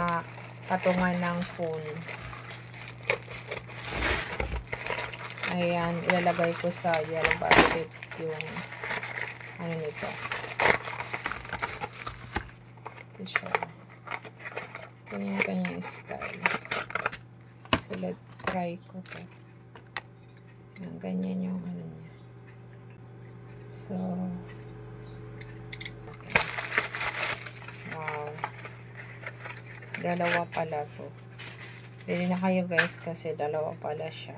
na patungan ng phone. Ayan, ilalagay ko sa yellow basket yung ano nito. Ito siya. Ito yung kanyang style. So, let's try ko to. Ayan, ganyan yung ano niya. So, wow. Dalawa pala to. Bili na kayo guys kasi dalawa pala siya.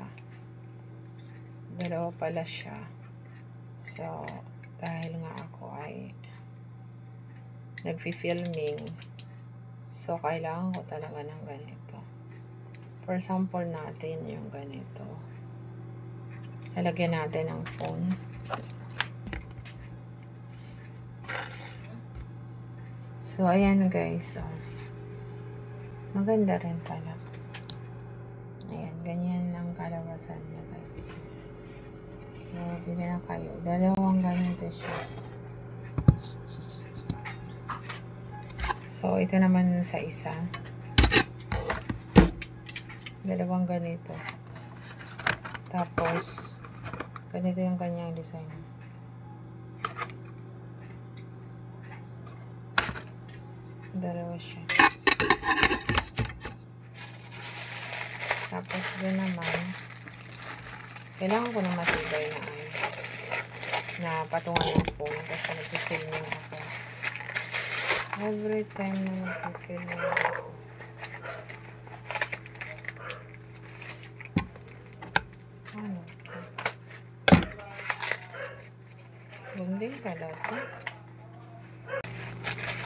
Dalawa pala siya. So, dahil nga ako ay nagfi-filming. So, kailangan ko talaga ng ganito. For sample natin yung ganito. Lalagyan natin ang phone. So, ayan guys. So, maganda rin pala. Ayan, ganyan ang kalabasan niya guys. So, bili na kayo. Dalawang ganito siya. So, ito naman sa isa. Dalawang ganito. Tapos, ganito yung kanyang design. Dalawa siya. Tapos, doon naman, kailangan ko ng matibay na patungan ng phone kasi nag-filming ako. Every time na nag-filming ako. Ano? Gunding pala ito.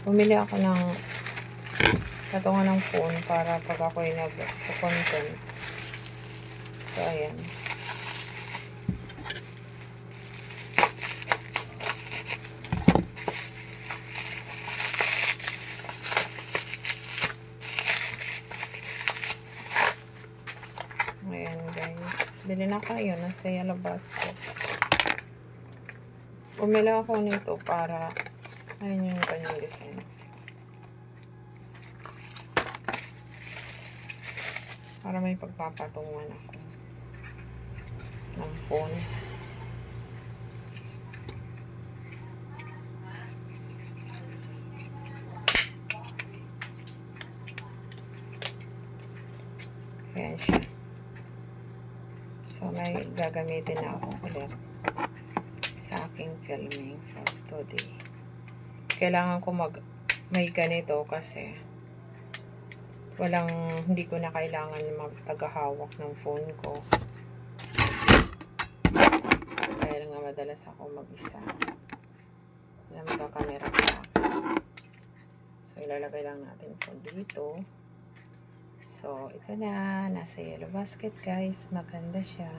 Bumili ako ng patungan ng phone para pag ako'y nag-content. So, ayan. Ayan guys. Bili na kayo. Nasa yellow basket. Bumili ako nito para ayun yung kanyang design. Para may pagpapatungan ako ng phone. Ayan siya. So, may gagamitin na ako ulit sa aking filming for today. Kailangan ko may ganito kasi hindi ko na kailangan magtagahawak ng phone ko. Kaya nga madalas ako mag-isa na magkakamera sa akin. So, ilalagay lang natin phone dito. So, ito na. Nasa yellow basket, guys. Maganda siya.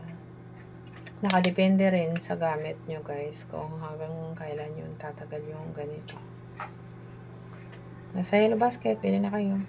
Nakadepende rin sa gamit nyo, guys. Kung hanggang kailan yung tatagal yung ganito. Nasa yellow basket. Pili na kayo.